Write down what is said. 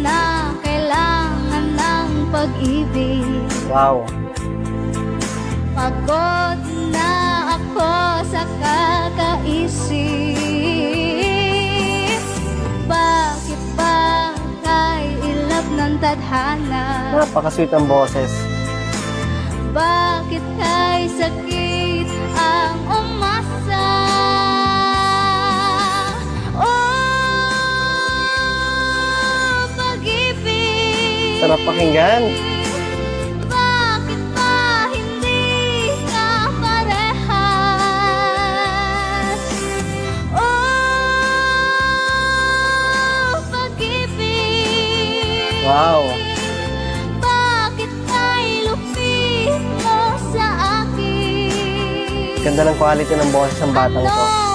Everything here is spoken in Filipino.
na kailangan ng pag-ibig. Wow. Pagod na ako sa kakaisip. Bakit ba kay ilap ng tadhana? Napaka-sweet ang boses. Bakit kay sakit ang umasa? Oh, pag-ibig. Sarap pakinggan. Bakit ba hindi ka parehas? Oh, pag-ibig. Wow. Bakit kay lupit mo sa akin? Ganda ng quality ng boses ng batang to.